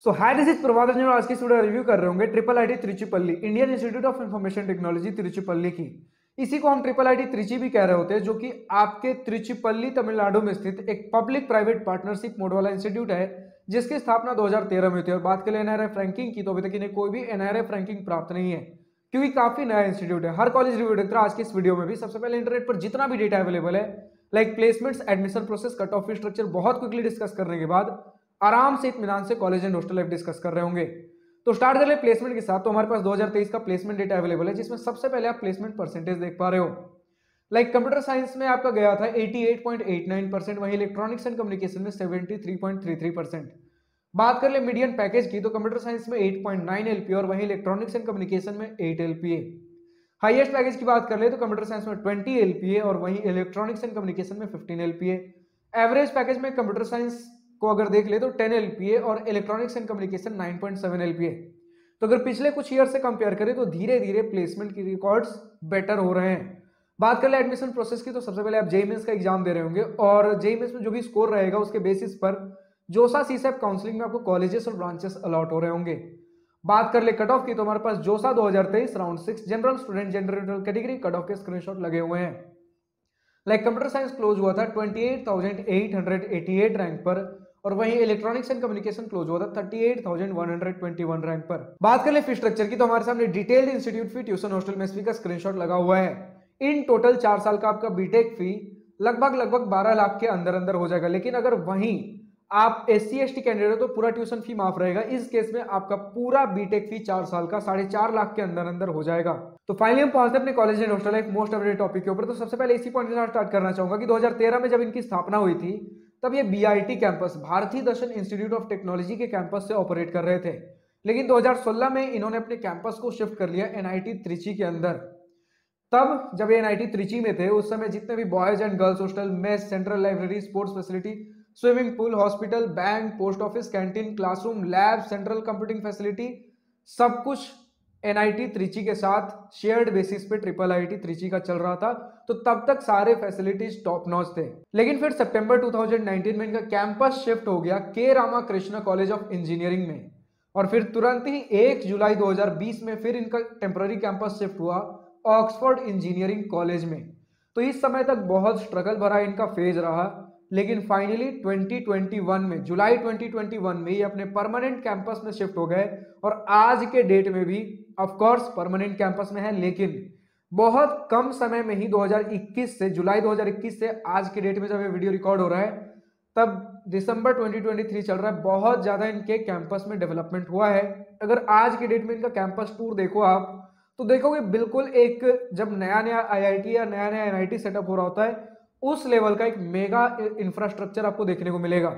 So hi this is Prabhat Ranjan और आज की इस वीडियो रिव्यू कर रहे होंगे triple IT Tiruchirappalli Indian Institute of Information Technology Tiruchirappalli की। इसी को हम ट्रिपल आईटी त्रिची भी कह रहे होते हैं, जो कि आपके त्रिचुपल्ली तमिलनाडु में स्थित एक पब्लिक प्राइवेट पार्टनरशिप मोड वाला इंस्टीट्यूट है, जिसकी स्थापना 2013 में हुई थी। और बात करें एनआरएफ रैंकिंग की, तो अभी तक इन्हें कोई भी एनआरएफ रैंकिंग प्राप्त नहीं है, क्योंकि काफी नया इंस्टीट्यूट है। हर कॉलेज रिव्यू देखते आज की इस वीडियो में भी सबसे पहले इंटरनेट पर जितना भी डेटा अवेलेबल है, like placements, admission process, cut off structure, बहुत क्विकली डिस्कस करने के बाद आराम से इत्मीनान से college and hostel life discuss कर रहे होंगे। तो स्टार्ट कर ले प्लेसमेंट के साथ। तो हमारे पास 2023 का प्लेसमेंट डेटा अवेलेबल है, जिसमें सबसे पहले आप प्लेसमेंट परसेंटेज देख पा रहे हो। लाइक कंप्यूटर साइंस में आपका गया था 88.89%, वहीं इलेक्ट्रॉनिक्स एंड कम्युनिकेशन में 73.33%। बात कर ले मीडियन पैकेज की, तो कंप्यूटर साइंस में 8.9 एलपीए और वहीं इलेक्ट्रॉनिक्स एंड कम्युनिकेशन में 8 एलपीए। हाईएस्ट पैकेज की बात कर ले तो कंप्यूटर साइंस में 20 एलपीए और वहीं इलेक्ट्रॉनिक्स एंड कम्युनिकेशन में 15 एलपीए। एवरेज पैकेज में कंप्यूटर साइंस को अगर देख ले तो 10 एलपीए और इलेक्ट्रॉनिक्स एंड कम्युनिकेशन 9.7 एलपीए। तो अगर पिछले कुछ ईयर से कंपेयर करें तो धीरे धीरे प्लेसमेंट की रिकॉर्ड्स बेटर हो रहे हैं। बात कर ले एडमिशन प्रोसेस की, तो सबसे पहले आप जेईई मेंस का एग्जाम दे रहे होंगे और जेईई मेंस में जो भी स्कोर रहेगा उसके बेसिस पर जोसा सीसैप काउंसलिंग में आपको कॉलेजेस और ब्रांचेस अलॉट हो रहे होंगे। बात कर ले कट ऑफ की, तो हमारे पास जोसा 2023 round 6 general student general category cut off के स्क्रीनशॉट लगे हुए हैं। लाइक कंप्यूटर साइंस क्लोज हुआ था 28,888 रैंक पर और वहीं इलेक्ट्रॉनिक्स एंड कम्युनिकेशन क्लोज हुआ था 38,121 रैंक पर। बात कर ले फी स्ट्रक्चर की, तो हमारे सामने डिटेल्ड इंस्टीट्यूट फी, ट्यूशन, हॉस्टल मेस फी का स्क्रीनशॉट लगा हुआ है। इन टोटल 4 साल का आपका बीटेक फी लगभग 12 लाख के अंदर अंदर हो जाएगा। लेकिन अगर वहीं आप SC ST कैंडिडेट हो तो पूरा ट्यूशन फी माफ रहेगा। इस केस में आपका पूरा बीटेक फी 4 साल का 4.5 लाख के अंदर अंदर हो जाएगा। तो फाइनली हम पहुंचते हैं अपने college and hostel life most update topic के ऊपर। तो सबसे पहले इसी पॉइंट के साथ स्टार्ट करना चाहूंगा कि 2013 में जब इनकी स्थापना हुई थी, तब ये BIT कैंपस, भारतीय दर्शन इंस्टीट्यूट ऑफ टेक्नोलॉजी के कैंपस से ऑपरेट कर रहे थे। लेकिन 2016 में इन्होंने अपने कैंपस को शिफ्ट कर लिया NIT त्रिची के अंदर। तब जब ये NIT त्रिची में थे, उस समय जितने भी boys and girls hostel, mess, central library, sports facility, swimming pool, hospital, bank, post office, canteen, classroom, lab, central computing facility, सब कुछ NIT त्रिची के साथ शेयर्ड बेसिस पे ट्रिपल IIT त्रिची का चल रहा था। तो तब तक सारे फैसिलिटीज टॉप नॉच थे। लेकिन फिर सितंबर 2019 में इनका कैंपस शिफ्ट हो गया के रामाकृष्ण कॉलेज ऑफ इंजीनियरिंग में, और फिर तुरंत ही 1 जुलाई 2020 में फिर इनका टेम्पररी कैंपस शिफ्ट हुआ ऑक्सफोर्ड इंजीनियरिंग कॉलेज में। तो इस समय तक बहुत स्ट्रगल भरा इनका फेज रहा, लेकिन फाइनली 2021 में, जुलाई 2021 में ये अपने परमानेंट कैंपस में शिफ्ट हो गए और आज के डेट में भी ऑफ कोर्स परमानेंट कैंपस में है। लेकिन बहुत कम समय में ही 2021 से, जुलाई 2021 से आज के डेट में जब ये वीडियो रिकॉर्ड हो रहा है, तब दिसंबर 2023 चल रहा है, बहुत ज्यादा इनके कैंपस में डेवलपमेंट हुआ है। अगर आज के डेट में इनका कैंपस टूर देखो आप, तो देखोगे बिल्कुल एक, जब नया नया IIT या नया नया NIT सेटअप हो रहा होता है, उस लेवल का एक मेगा इंफ्रास्ट्रक्चर आपको देखने को मिलेगा।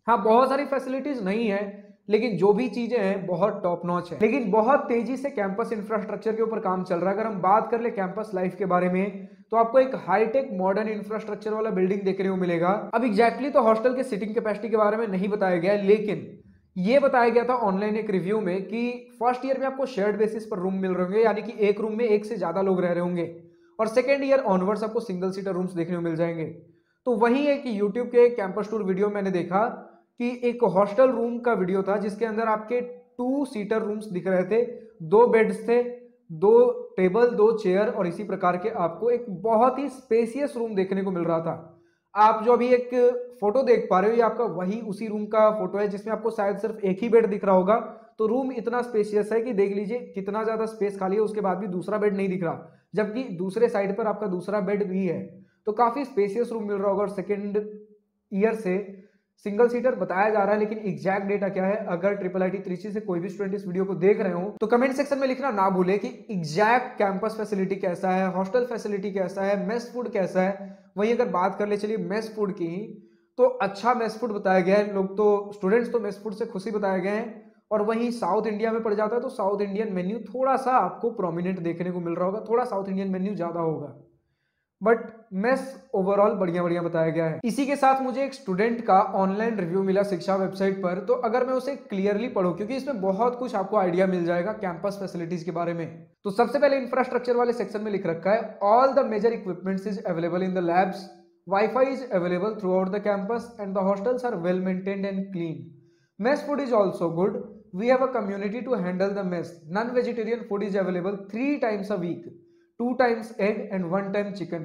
हाँ, बहुत सारी फैसिलिटीज नहीं है, लेकिन जो भी चीजें हैं बहुत टॉप नॉच है। लेकिन बहुत तेजी से कैंपस इंफ्रास्ट्रक्चर के ऊपर काम चल रहा है। अगर हम बात कर ले कैंपस लाइफ के बारे में, तो आपको एक हाईटेक मॉडर्न इंफ्रास्ट्रक्चर वाला बिल्डिंग देखने को मिलेगा। अब एग्जैक्टली तो हॉस्टल के सीटिंग कैपेसिटी के बारे में नहीं बताया गया है, लेकिन ये बताया गया था ऑनलाइन एक रिव्यू में कि फर्स्ट ईयर में आपको शेयर्ड बेसिस पर रूम मिल रहे होंगे, यानी कि एक रूम में एक से ज्यादा लोग रह रहे होंगे, और सेकेंड ईयर ऑनवर्ड्स आपको सिंगल सीटर रूम्स देखने को मिल जाएंगे। तो वही एक यूट्यूब के कैंपस टूर वीडियो मैंने देखा कि एक हॉस्टल रूम का वीडियो था, जिसके अंदर आपके 2 सीटर रूम्स दिख रहे थे, 2 बेड्स थे, 2 टेबल, 2 चेयर, और इसी प्रकार के आपको एक बहुत ही स्पेसियस रूम देखने को मिल रहा था। आप जो अभी एक फोटो देख पा रहे हो, ये आपका वही उसी रूम का फोटो है, जिसमें आपको शायद सिर्फ एक ही बेड दिख रहा होगा। तो रूम इतना स्पेशियस है कि देख लीजिए कितना ज्यादा स्पेस खाली है, उसके बाद भी दूसरा बेड नहीं दिख रहा, जबकि दूसरे साइड पर आपका दूसरा बेड भी है। तो काफी स्पेशियस रूम मिल रहा होगा। और सेकेंड ईयर से सिंगल सीटर बताया जा रहा है, लेकिन एग्जैक्ट डेटा क्या है, अगर ट्रिपल IIT त्रिची से कोई भी स्टूडेंट इस वीडियो को देख रहे हो तो कमेंट सेक्शन में लिखना ना भूले कि एग्जैक्ट कैंपस फैसिलिटी कैसा है, हॉस्टल फैसिलिटी कैसा है, मेस फूड कैसा है। वहीं अगर बात कर ले चलिए मेस फूड की, तो अच्छा मेस फूड बताया गया है। लोग तो, स्टूडेंट्स तो मेस फूड से खुशी बताए गए हैं। और वहीं साउथ इंडिया में पड़ जाता है तो साउथ इंडियन मेन्यू थोड़ा सा आपको प्रोमिनेंट देखने को मिल रहा होगा, थोड़ा साउथ इंडियन मेन्यू ज्यादा होगा, बट मेस ओवरऑल बढ़िया बढ़िया बताया गया है। इसी के साथ मुझे एक स्टूडेंट का ऑनलाइन रिव्यू मिला शिक्षा वेबसाइट पर, तो अगर मैं उसे क्लियरली पढूं, क्योंकि इसमें बहुत कुछ आपको आइडिया मिल जाएगा कैंपस फैसिलिटीज के बारे में। तो सबसे पहले इंफ्रास्ट्रक्चर वाले सेक्शन में लिख रखा है, all the major equipments is available in the labs, wifi is available throughout the campus and the hostels are well maintained and clean. Mess food is also good. We have a community to handle the mess. Non-vegetarian food is available 3 times a week, 2 times egg and 1 time chicken.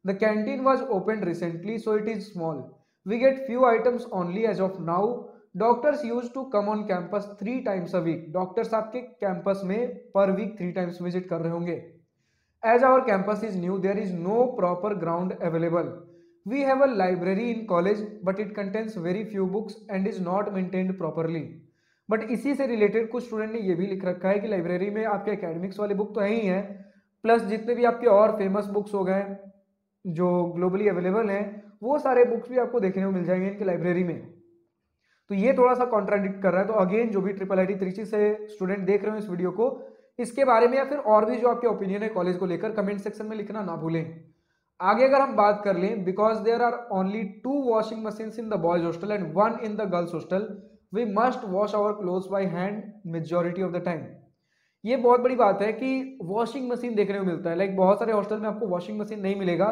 The canteen was opened recently, so it is small. We get few items only as of now. Doctors used to come on campus 3 times a week. Doctors आपके campus में per week 3 times visit कर रहे होंगे. As our campus is new, there is no proper ground available. We have a library in college, but it contains very few books and is not maintained properly. But इसी से related कुछ student ने ये भी लिख रखा है कि लाइब्रेरी में आपके एकेडमिक्स वाले बुक तो है ही हैं, प्लस जितने भी आपके और फेमस बुक्स हो गए जो ग्लोबली अवेलेबल हैं, वो सारे बुक्स भी आपको देखने को मिल जाएंगे इनकी लाइब्रेरी में. तो ये थोड़ा सा कॉन्ट्राडिक्ट कर रहा है. तो अगेन जो भी ट्रिपल आईटी त्रिची से स्टूडेंट देख रहे हो इस वीडियो को, इसके बारे में या फिर और भी जो आपके ओपिनियन है कॉलेज को लेकर कमेंट सेक्शन में लिखना ना भूलें. आगे अगर हम बात कर लें, because there are only 2 washing machine in the boys hostel and 1 in the girls hostel, we must wash our clothes by hand majority of the time. ये बहुत बड़ी बात है कि वॉशिंग मशीन देखने को मिलता है. लाइक बहुत सारे हॉस्टल में आपको वॉशिंग मशीन नहीं मिलेगा,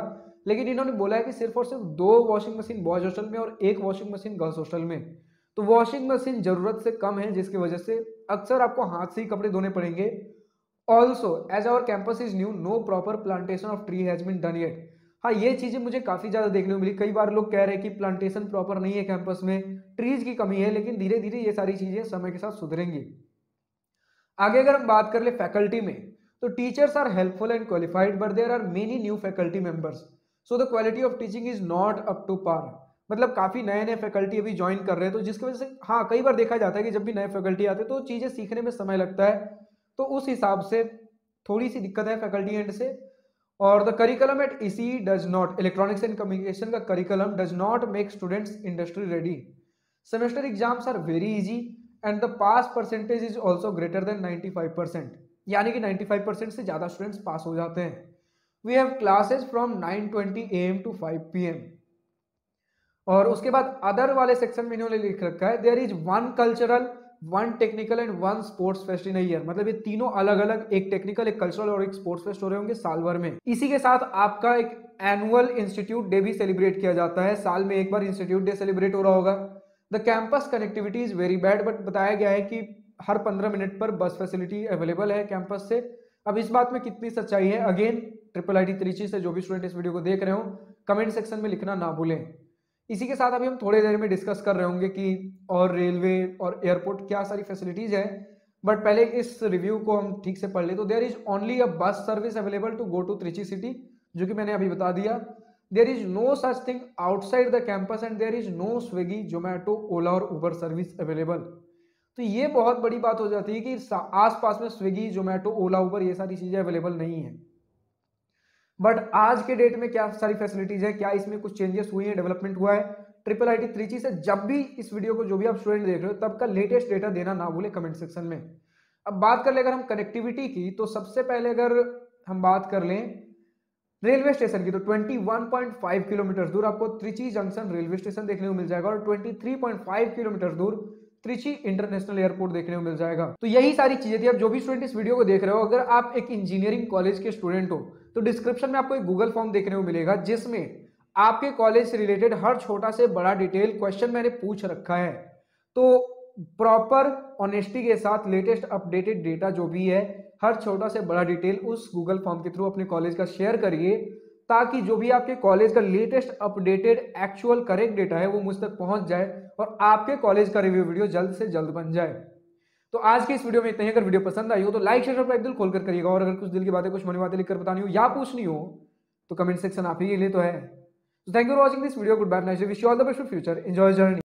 लेकिन इन्होंने बोला है कि सिर्फ और सिर्फ 2 वॉशिंग मशीन बॉयज हॉस्टल में और 1 वॉशिंग मशीन गर्ल्स हॉस्टल में. तो वॉशिंग मशीन जरूरत से कम है, जिसकी वजह से अक्सर आपको हाथ से ही कपड़े धोने पड़ेंगे. Also as our campus is new, no proper plantation of tree has been done yet. हाँ, ये चीजें मुझे काफी ज्यादा देखने को मिली. कई बार लोग कह रहे हैं कि प्लांटेशन प्रॉपर नहीं है कैंपस में, ट्रीज की कमी है, लेकिन धीरे धीरे ये सारी चीजें समय के साथ सुधरेंगी. आगे अगर हम बात कर ले फैकल्टी में, तो teachers are helpful and qualified, but there are many new faculty members, so the quality of teaching is not up to par. मतलब काफी नए नए फैकल्टी अभी ज्वाइन कर रहे हैं, तो जिसकी वजह से हाँ कई बार देखा जाता है कि जब भी नए फैकल्टी आते हैं तो चीजें सीखने में समय लगता है. तो उस हिसाब से थोड़ी सी दिक्कत है फैकल्टी एंड से. और द करिकुलम एट इसी does not, electronics and communication का curriculum does not make students industry ready. Semester exams are very easy and the pass percentage is also greater than 95%, यानी कि 95% से ज्यादा स्टूडेंट्स पास हो जाते हैं. We have classes from 9:20 AM to 5 PM. और उसके बाद अदर वाले सेक्शन में इन्होंने लिख रखा है there is 1 cultural, 1 technical and 1 sports fest in a year. मतलब ये तीनों अलग अलग, एक टेक्निकल, एक कल्चरल और एक स्पोर्ट्स फेस्ट हो रहे होंगे साल भर में. इसी के साथ आपका एक एनुअल इंस्टीट्यूट डे भी सेलिब्रेट किया जाता है. साल में एक बार इंस्टीट्यूट डे सेलिब्रेट हो रहा होगा. The campus connectivity is very bad, but बताया गया है कि हर 15 मिनट पर बस फैसिलिटी अवेलेबल है कैंपस से. अब इस बात में कितनी सच्चाई है, अगेन ट्रिपल आईटी त्रिची से जो भी स्टूडेंट इस वीडियो को देख रहे हो कमेंट सेक्शन में लिखना ना भूलें. इसी के साथ अभी हम थोड़ी देर में डिस्कस कर रहे होंगे कि और रेलवे और एयरपोर्ट क्या सारी फैसिलिटीज है. बट पहले इस रिव्यू को हम ठीक से पढ़ ले. तो there is only a bus service available to go to Trichy city, जो कि मैंने अभी बता दिया. There is no such thing outside the campus and there is no Swiggy, Zomato, Ola और उबर सर्विस अवेलेबल. तो ये बहुत बड़ी बात हो जाती है कि आसपास में स्विगी, जोमेटो, ओला, उबर ये सारी चीजें अवेलेबल नहीं है. बट आज के डेट में क्या सारी फैसिलिटीज है, क्या इसमें कुछ चेंजेस हुई है, डेवलपमेंट हुआ है. ट्रिपल आईटी त्रिची से जब भी इस वीडियो को जो भी आप स्टूडेंट देख रहे हो तब का लेटेस्ट डेटा देना ना भूले कमेंट सेक्शन में. अब बात कर ले अगर हम कनेक्टिविटी की, तो सबसे पहले अगर हम बात कर लें रेलवे स्टेशन की, तो 21.5 किलोमीटर दूर आपको त्रिची जंक्शन रेलवे स्टेशन देखने को मिल जाएगा और 23.5 किलोमीटर दूर त्रिची इंटरनेशनल एयरपोर्ट देखने को मिल जाएगा. तो यही सारी चीजें थी. अब जो भी स्टूडेंट इस वीडियो को देख रहे हो, अगर आप एक इंजीनियरिंग कॉलेज के स्टूडेंट हो तो डिस्क्रिप्शन में आपको एक गूगल फॉर्म देखने को मिलेगा, जिसमें आपके कॉलेज से रिलेटेड हर छोटा से बड़ा डिटेल क्वेश्चन मैंने पूछ रखा है. तो प्रॉपर ऑनेस्टी के साथ लेटेस्ट अपडेटेड डेटा जो भी है, हर छोटा से बड़ा डिटेल उस गूगल फॉर्म के थ्रू अपने कॉलेज का शेयर करिए, ताकि जो भी आपके कॉलेज का latest updated actual correct data है वो मुझ तक पहुंच जाए और आपके कॉलेज का रिव्यू वीडियो जल्द से जल्द बन जाए. तो आज की इस वीडियो में इतना ही. अगर वीडियो पसंद आई हो तो लाइक, शेयर, सब्सक्राइब दिल खोलकर करिएगा. और अगर कुछ दिल की बातें, कुछ मन की बातें लिखकर बतानी हो या पूछनी हो तो कमेंट सेक्शन आप ही के लिए तो है. So thank you for watching this video. Goodbye. Nice to wish you all the best for future. Enjoy your journey.